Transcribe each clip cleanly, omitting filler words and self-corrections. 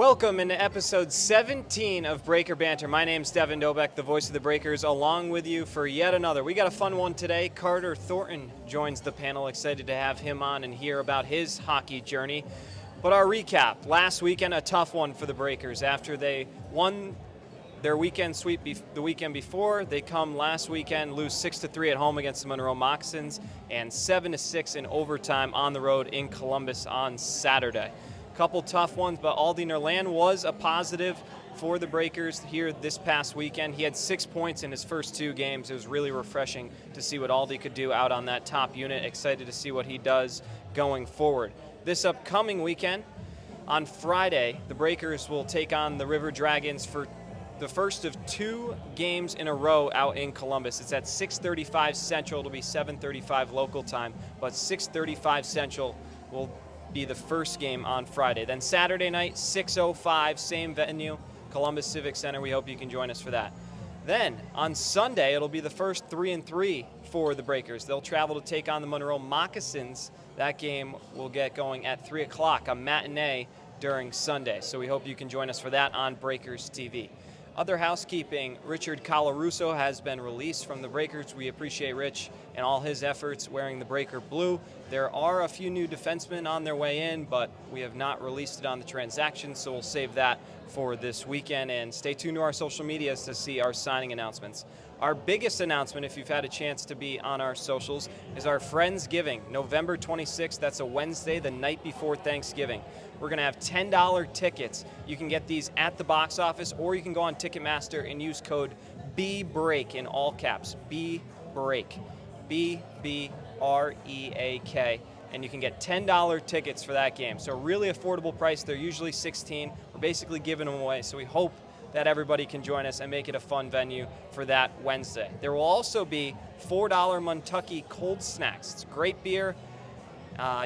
Welcome into episode 17 of Breaker Banter. My name's Devin Dobek, the voice of the Breakers, along with you for yet another. We got a fun one today. Carter Thornton joins the panel. Excited to have him on and hear about his hockey journey. But our recap, last weekend, a tough one for the Breakers. After they won their weekend sweep the weekend before, they come last weekend, lose 6-3 at home against the Monroe Moccasins, and 7-6 in overtime on the road in Columbus on Saturday. Couple tough ones, but Aldi Nerland was a positive for the Breakers here this past weekend. He had 6 points in his first two games. It was really refreshing to see what Aldi could do out on that top unit. Excited to see what he does going forward. This upcoming weekend, on Friday, the Breakers will take on the River Dragons for the first of two games in a row out in Columbus. It's at 6:35 Central. It'll be 7:35 local time, but 6:35 Central will be the first game on Friday. Then Saturday night, 6:05, same venue, Columbus Civic Center. We hope you can join us for that. Then on Sunday, it'll be the first 3-3 for the Breakers. They'll travel to take on the Monroe Moccasins. That game will get going at 3 o'clock, a matinee during Sunday. So we hope you can join us for that on Breakers TV. Other housekeeping, Richard Colarusso has been released from the Breakers. We appreciate Rich and all his efforts wearing the Breaker blue. There are a few new defensemen on their way in, but we have not released it on the transaction, so we'll save that for this weekend. And stay tuned to our social medias to see our signing announcements. Our biggest announcement, if you've had a chance to be on our socials, is our Friendsgiving, November 26th. That's a Wednesday, the night before Thanksgiving. We're going to have $10 tickets. You can get these at the box office, or you can go on Ticketmaster and use code BBREAK in all caps, BBREAK, BBREAK, and you can get $10 tickets for that game. So really affordable price. They're usually $16. We're basically giving them away, so we hope that everybody can join us and make it a fun venue for that Wednesday. There will also be $4 Montucky cold snacks. It's great beer.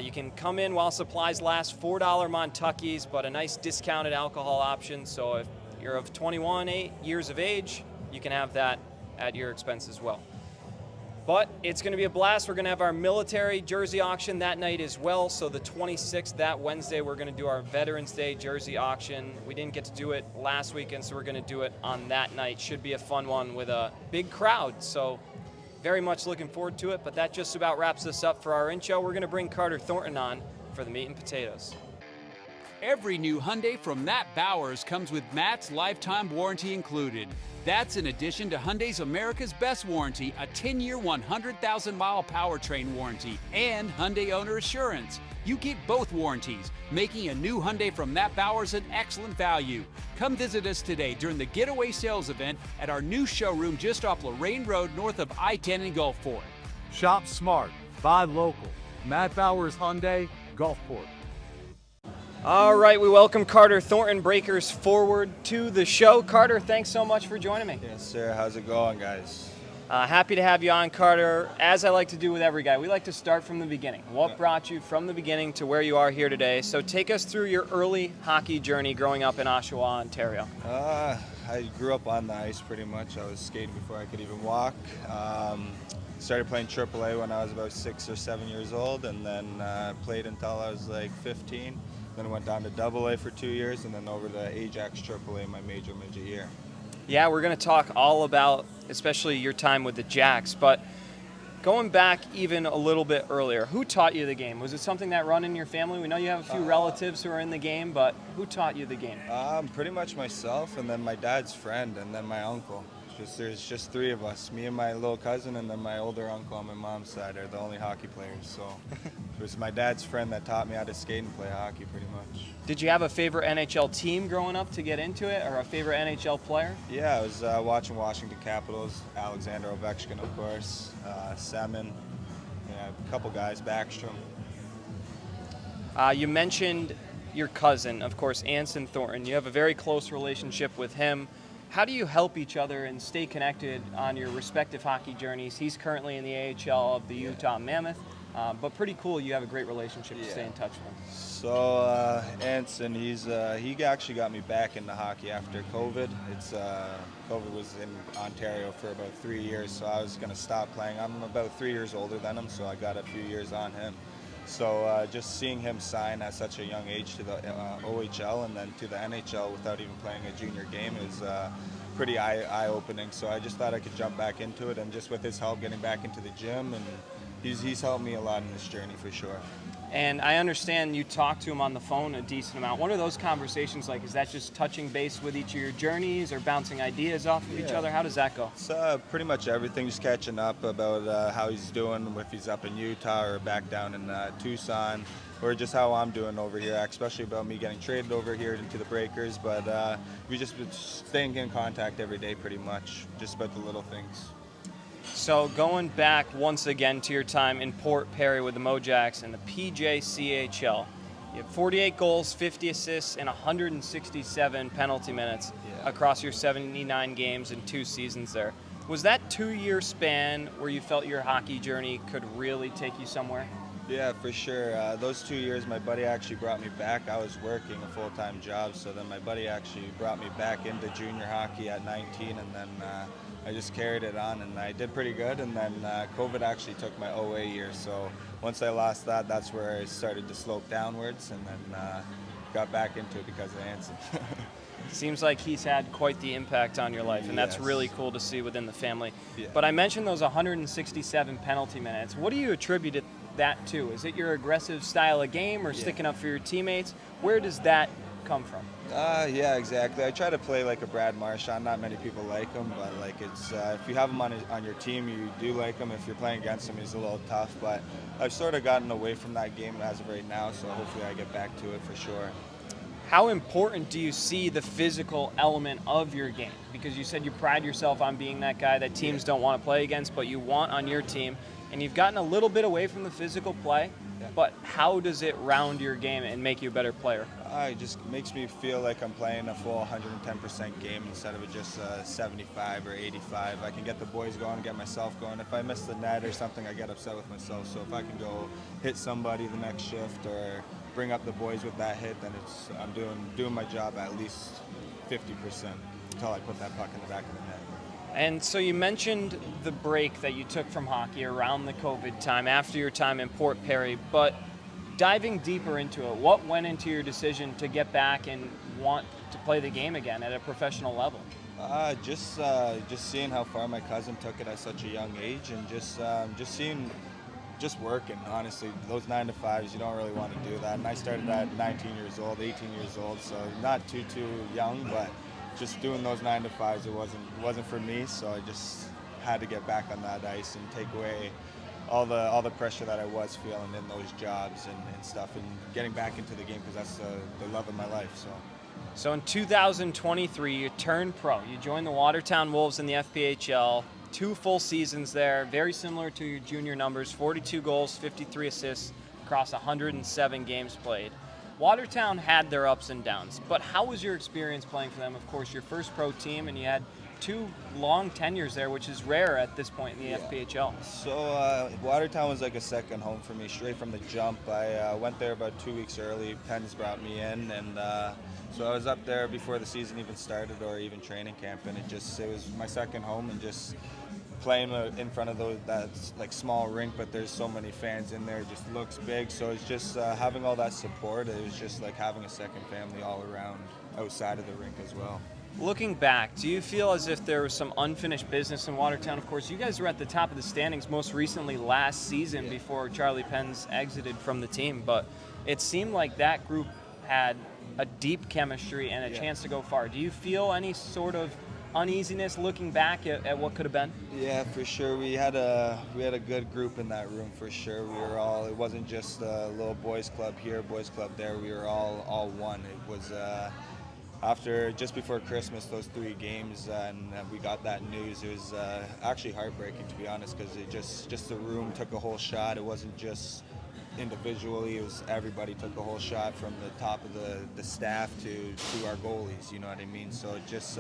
You can come in while supplies last, $4 Montuckies, but a nice discounted alcohol option. So if you're of 21 years of age, you can have that at your expense as well. But it's going to be a blast. We're going to have our military jersey auction that night as well. So the 26th, that Wednesday, we're going to do our Veterans Day jersey auction. We didn't get to do it last weekend, so we're going to do it on that night. Should be a fun one with a big crowd. So very much looking forward to it, but that just about wraps us up for our intro. We're going to bring Carter Thornton on for the meat and potatoes. Every new Hyundai from Matt Bowers comes with Matt's lifetime warranty included. That's in addition to Hyundai's America's Best Warranty, a 10-year, 100,000-mile powertrain warranty, and Hyundai Owner Assurance. You get both warranties, making a new Hyundai from Matt Bowers an excellent value. Come visit us today during the Getaway Sales event at our new showroom just off Lorraine Road north of I-10 in Gulfport. Shop smart, buy local. Matt Bowers Hyundai, Gulfport. All right, we welcome Carter Thornton, Breakers forward, to the show. Carter, thanks so much for joining me. Yes, sir. How's it going, guys? Happy to have you on, Carter. As I like to do with every guy, we like to start from the beginning. What brought you from the beginning to where you are here today? So take us through your early hockey journey growing up in Oshawa, Ontario. I grew up on the ice pretty much. I was skating before I could even walk. Started playing AAA when I was about 6 or 7 years old, and then played until I was like 15. Then went down to AA for 2 years, and then over to Ajax AAA my major midget year. Yeah, we're going to talk all about, especially your time with the Jacks, but going back even a little bit earlier, who taught you the game? Was it something that run in your family? We know you have a few relatives who are in the game, but who taught you the game? Pretty much myself, and then my dad's friend, and then my uncle. There's just three of us, me and my little cousin, and then my older uncle on my mom's side are the only hockey players. So it was my dad's friend that taught me how to skate and play hockey pretty much. Did you have a favorite NHL team growing up to get into it, or a favorite NHL player? Yeah, I was watching Washington Capitals, Alexander Ovechkin, of course, Semin, a couple guys, Backstrom. You mentioned your cousin, of course, Anson Thornton. You have a very close relationship with him. How do you help each other and stay connected on your respective hockey journeys? He's currently in the AHL of the Utah Mammoth, but pretty cool. You have a great relationship to stay in touch with. So Anson, he actually got me back into hockey after COVID. COVID was in Ontario for about 3 years, so I was going to stop playing. I'm about 3 years older than him, so I got a few years on him. So just seeing him sign at such a young age to the OHL and then to the NHL without even playing a junior game is pretty eye-opening. So I just thought I could jump back into it, and just with his help getting back into the gym, and he's helped me a lot in this journey for sure. And I understand you talk to him on the phone a decent amount. What are those conversations like? Is that just touching base with each of your journeys or bouncing ideas off of each other? How does that go? It's pretty much everything, just catching up about how he's doing, if he's up in Utah or back down in Tucson, or just how I'm doing over here, especially about me getting traded over here into the Breakers. But we just been staying in contact every day pretty much, just about the little things. So going back once again to your time in Port Perry with the Mojacks and the PJCHL, you have 48 goals, 50 assists, and 167 penalty minutes across your 79 games in 2 seasons there. Was that 2-year span where you felt your hockey journey could really take you somewhere? Yeah, for sure. Those 2 years, my buddy actually brought me back. I was working a full-time job, so then my buddy actually brought me back into junior hockey at 19, and then I just carried it on, and I did pretty good. And then COVID actually took my OA year, so once I lost that, that's where I started to slope downwards, and then got back into it because of Anson. Seems like he's had quite the impact on your life, and that's really cool to see within the family. Yeah. But I mentioned those 167 penalty minutes. What do you attribute that to? Is it your aggressive style of game or sticking up for your teammates? Where does that come from? Yeah, exactly. I try to play like a Brad Marchand. Not many people like him, but like it's if you have him on your team, you do like him. If you're playing against him, he's a little tough. But I've sort of gotten away from that game as of right now, so hopefully I get back to it for sure. How important do you see the physical element of your game? Because you said you pride yourself on being that guy that teams don't want to play against, but you want on your team. And you've gotten a little bit away from the physical play, but how does it round your game and make you a better player? It just makes me feel like I'm playing a full 110% game instead of just 75 or 85. I can get the boys going, get myself going. If I miss the net or something, I get upset with myself. So if I can go hit somebody the next shift or bring up the boys with that hit, then I'm doing my job at least 50% until I put that puck in the back of the net. And so you mentioned the break that you took from hockey around the COVID time after your time in Port Perry, but diving deeper into it, what went into your decision to get back and want to play the game again at a professional level? Just seeing how far my cousin took it at such a young age, and just working, honestly. Those 9 to 5s, you don't really want to do that. And I started at 19 years old, 18 years old, so not too young, but just doing those 9 to 5s, it wasn't for me. So I just had to get back on that ice and take away all the pressure that I was feeling in those jobs and stuff, and getting back into the game because that's the love of my life. So in 2023, you turned pro. You joined the Watertown Wolves in the FPHL. 2 full seasons there, very similar to your junior numbers, 42 goals, 53 assists across 107 games played. Watertown had their ups and downs, but how was your experience playing for them? Of course, your first pro team, and you had 2 long tenures there, which is rare at this point in the FPHL. So Watertown was like a second home for me straight from the jump. I went there about 2 weeks early. Penn's brought me in, and so I was up there before the season even started or even training camp, and it was my second home, and just playing in front of that like small rink, but there's so many fans in there, it just looks big. So it's just having all that support. It was just like having a second family all around outside of the rink as well. Looking back, do you feel as if there was some unfinished business in Watertown? Of course, you guys were at the top of the standings most recently last season before Charlie Penn's exited from the team, but it seemed like that group had a deep chemistry and a chance to go far. Do you feel any sort of uneasiness looking back at what could have been? Yeah, for sure. We had a good group in that room for sure. We were all. It wasn't just a little boys club here, boys club there. We were all one. It was just before Christmas, those 3 games, and we got that news. It was actually heartbreaking, to be honest, because it just the room took a whole shot. It wasn't just individually, it was everybody took a whole shot, from the top of the staff to our goalies, you know what I mean? So just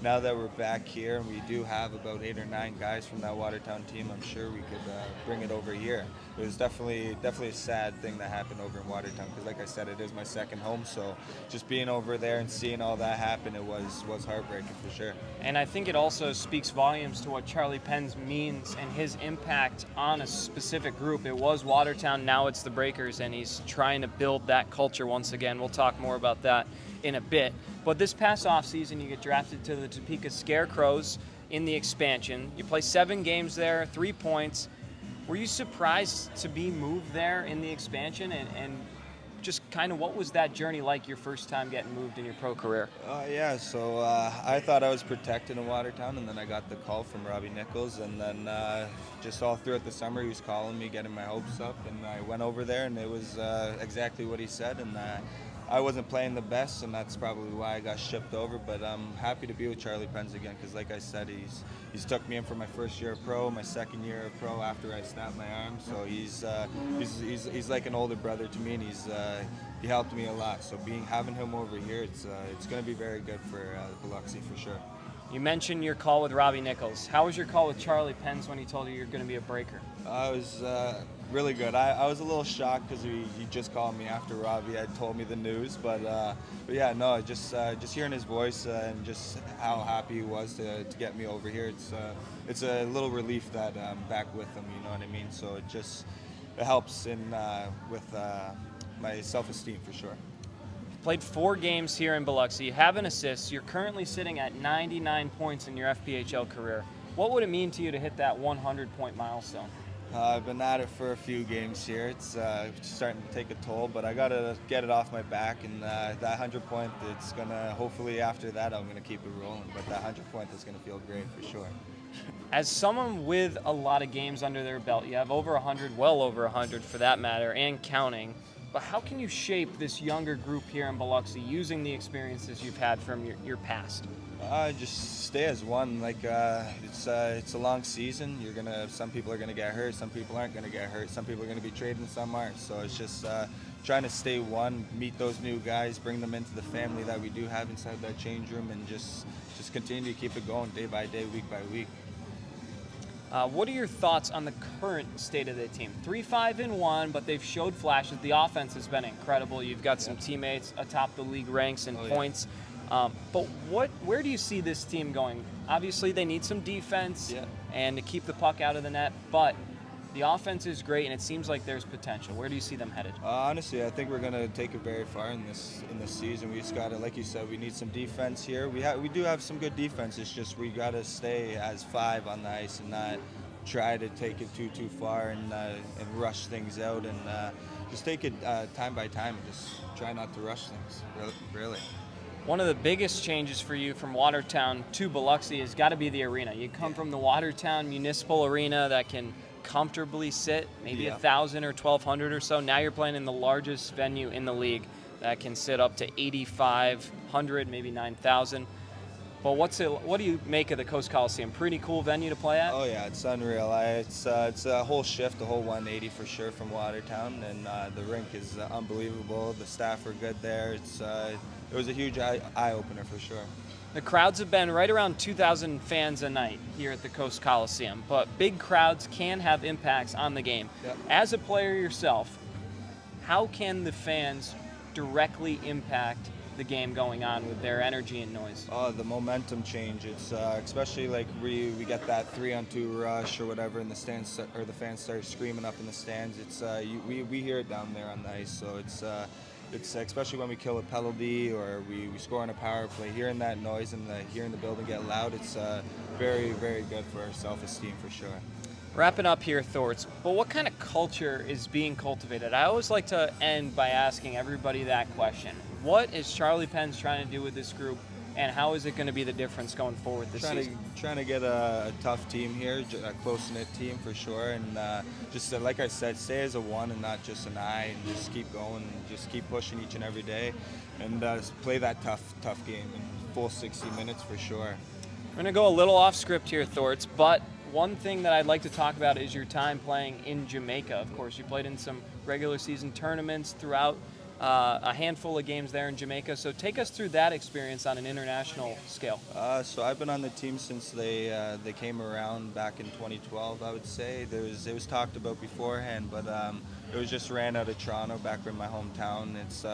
now that we're back here, and we do have about 8 or 9 guys from that Watertown team, I'm sure we could bring it over here. it was definitely a sad thing that happened over in Watertown, because like I said, it is my second home. So just being over there and seeing all that happen, it was heartbreaking for sure. And I think it also speaks volumes to what Charlie Penn's means and his impact on a specific group. It was Watertown, now it's the Breakers, and he's trying to build that culture once again. We'll talk more about that in a bit. But this past offseason, you get drafted to the Topeka Scarecrows in the expansion. You play 7 games there, 3 points. Were you surprised to be moved there in the expansion? And just kind of what was that journey like your first time getting moved in your pro career? Yeah, so I thought I was protected in Watertown, and then I got the call from Robbie Nichols, and then just all throughout the summer he was calling me, getting my hopes up, and I went over there, and it was exactly what he said, and I wasn't playing the best, and that's probably why I got shipped over. But I'm happy to be with Charlie Penn's again, because like I said, he's took me in for my first year of pro, my second year of pro after I snapped my arm. So he's like an older brother to me, and he helped me a lot. So having him over here, it's going to be very good for Biloxi for sure. You mentioned your call with Robbie Nichols. How was your call with Charlie Penn's when he told you you're going to be a Breaker? I was really good. I was a little shocked because he just called me after Robbie had told me the news, but yeah, no, just hearing his voice and just how happy he was to get me over here. It's a little relief that I'm back with him. You know what I mean? So it helps with my self-esteem for sure. Played 4 games here in Biloxi. You have an assist. You're currently sitting at 99 points in your FPHL career. What would it mean to you to hit that 100-point milestone? I've been at it for a few games here. It's starting to take a toll, but I got to get it off my back, and that 100-point, it's going to, hopefully after that, I'm going to keep it rolling, but that 100-point is going to feel great for sure. As someone with a lot of games under their belt, you have over 100, well over 100 for that matter, and counting. But how can you shape this younger group here in Biloxi using the experiences you've had from your past? Just stay as one. Like it's a long season. Some people are gonna get hurt. Some people aren't gonna get hurt. Some people are gonna be traded. Some aren't. So it's just trying to stay one, meet those new guys, bring them into the family that we do have inside that change room, and just continue to keep it going day by day, week by week. What are your thoughts on the current state of the team? 3-5-1, but they've showed flashes. The offense has been incredible. You've got some teammates atop the league ranks in points. But where do you see this team going? Obviously, they need some defense and to keep the puck out of the net, but the offense is great, and it seems like there's potential. Where do you see them headed? Honestly, I think we're going to take it very far in this season. We just got to, like you said, we need some defense here. We do have some good defense. It's just we got to stay as 5 on the ice and not try to take it too far and rush things out, and just take it time by time and just try not to rush things, really. One of the biggest changes for you from Watertown to Biloxi has got to be the arena. You come from the Watertown Municipal Arena that can comfortably sit maybe 1,000 or 1,200 or so. Now you're playing in the largest venue in the league that can sit up to 8,500, maybe 9,000. But what do you make of the Coast Coliseum? Pretty cool venue to play at? Oh yeah, it's unreal. It's a whole shift, a whole 180 for sure from Watertown, and the rink is unbelievable. The staff are good there. It was a huge eye opener for sure. The crowds have been right around 2,000 fans a night here at the Coast Coliseum, but big crowds can have impacts on the game. Yep. As a player yourself, how can the fans directly impact the game going on with their energy and noise? Oh, the momentum change. It's especially like we get that 3-on-2 rush or whatever in the stands, or the fans start screaming up in the stands. It's we hear it down there on the ice, so it's especially when we kill a penalty or we score on a power play. Hearing that noise and hearing the building get loud, it's very, very good for our self-esteem for sure. Wrapping up here, Thorts, but what kind of culture is being cultivated? I always like to end by asking everybody that question. What is Charlie Penn's trying to do with this group, and how is it going to be the difference going forward this season? Trying to get a tough team here, a close-knit team for sure, and just like I said, stay as a one and not just an I, and just keep going, and just keep pushing each and every day, and play that tough game in full 60 minutes for sure. We're going to go a little off script here, Thorts, but one thing that I'd like to talk about is your time playing in Jamaica. Of course, you played in some regular season tournaments throughout a handful of games there in Jamaica. So take us through that experience on an international scale. So I've been on the team since they came around back in 2012. I would say it was talked about beforehand, but it was just ran out of Toronto, back in my hometown. It's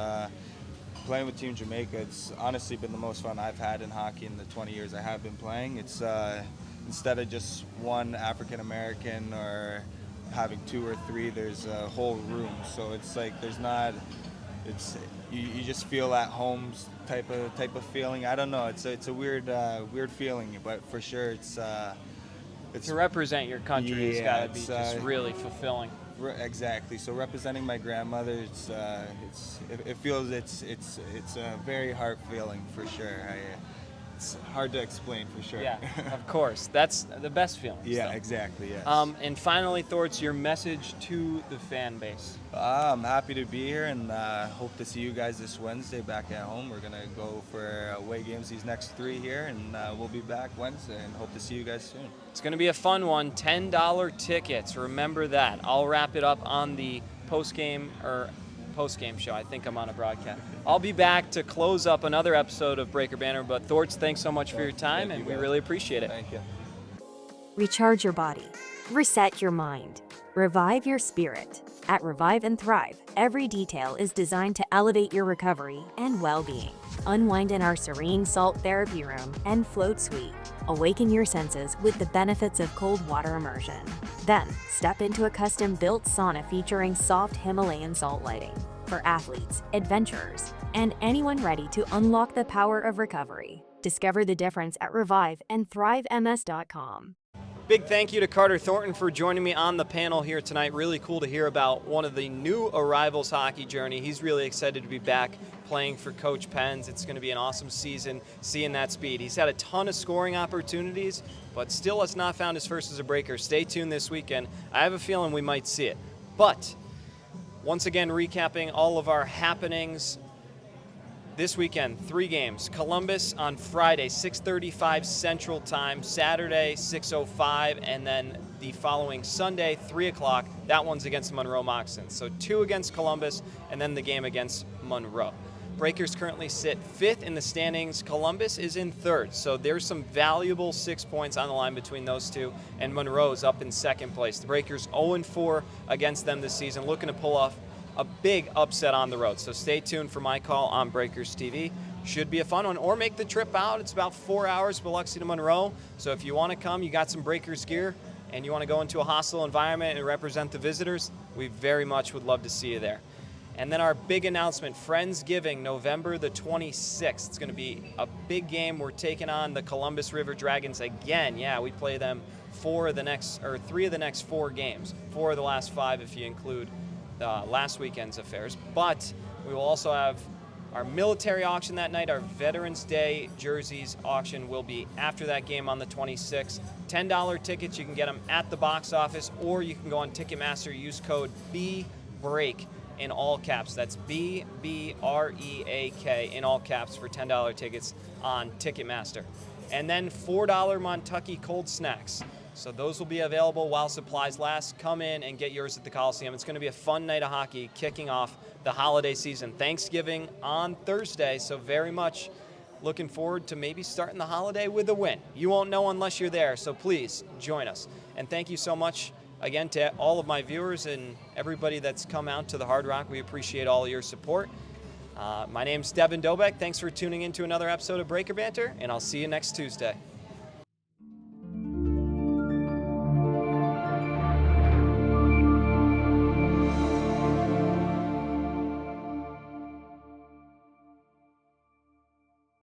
playing with Team Jamaica. It's honestly been the most fun I've had in hockey in the 20 years I have been playing. It's instead of just one African American or having two or three, there's a whole room. So it's like there's not. You just feel at home type of feeling. I don't know. It's a weird feeling, but for sure it's to represent your country has got to be just really fulfilling. Exactly. So representing my grandmother, it feels it's a very heart feeling for sure. It's hard to explain for sure. Yeah, of course. That's the best feeling. Yeah, still. Exactly. Yes. And finally, Thorts, your message to the fan base. I'm happy to be here and hope to see you guys this Wednesday back at home. We're gonna go for away games these next 3 here, and we'll be back Wednesday and hope to see you guys soon. It's gonna be a fun one. $10 tickets. Remember that. I'll wrap it up on the post-game show. I think I'm on a broadcast. I'll be back to close up another episode of Breaker Banter, but Thorts, thanks so much for your time, and we really appreciate it. Thank you. Recharge your body. Reset your mind. Revive your spirit. At Revive and Thrive, every detail is designed to elevate your recovery and well-being. Unwind in our serene salt therapy room and float suite. Awaken your senses with the benefits of cold water immersion. Then, step into a custom-built sauna featuring soft Himalayan salt lighting for athletes, adventurers, and anyone ready to unlock the power of recovery. Discover the difference at reviveandthrivems.com. Big thank you to Carter Thornton for joining me on the panel here tonight. Really cool to hear about one of the new arrivals' hockey journey. He's really excited to be back playing for Coach Pens. It's going to be an awesome season seeing that speed. He's had a ton of scoring opportunities, but still has not found his first as a Breaker. Stay tuned this weekend. I have a feeling we might see it. But once again, recapping all of our happenings this weekend, 3 games. Columbus on Friday, 6:35 Central Time. Saturday, 6:05. And then the following Sunday, 3 o'clock. That one's against the Monroe Moccasins. So 2 against Columbus, and then the game against Monroe. Breakers currently sit 5th in the standings. Columbus is in 3rd. So there's some valuable 6 points on the line between those two. And Monroe's up in 2nd place. The Breakers 0-4 against them this season, looking to pull off a big upset on the road. So stay tuned for my call on Breakers TV. Should be a fun one. Or make the trip out. It's about 4 hours, Biloxi to Monroe. So if you want to come, you got some Breakers gear, and you want to go into a hostile environment and represent the visitors, we very much would love to see you there. And then our big announcement, Friendsgiving, November the 26th. It's going to be a big game. We're taking on the Columbus River Dragons again. Yeah, we play them 3 of the next 4 games. 4 of the last 5 if you include last weekend's affairs. But we will also have our military auction that night. Our Veterans Day jerseys auction will be after that game on the 26th. $10 tickets. You can get them at the box office, or you can go on Ticketmaster, use code BBREAK in all caps. That's BBREAK in all caps for $10 tickets on Ticketmaster. And then $4 Montucky cold snacks. So those will be available while supplies last. Come in and get yours at the Coliseum. It's going to be a fun night of hockey kicking off the holiday season. Thanksgiving on Thursday, so very much looking forward to maybe starting the holiday with a win. You won't know unless you're there, so please join us. And thank you so much again to all of my viewers and everybody that's come out to the Hard Rock. We appreciate all of your support. My name's Devin Dobek. Thanks for tuning in to another episode of Breaker Banter, and I'll see you next Tuesday.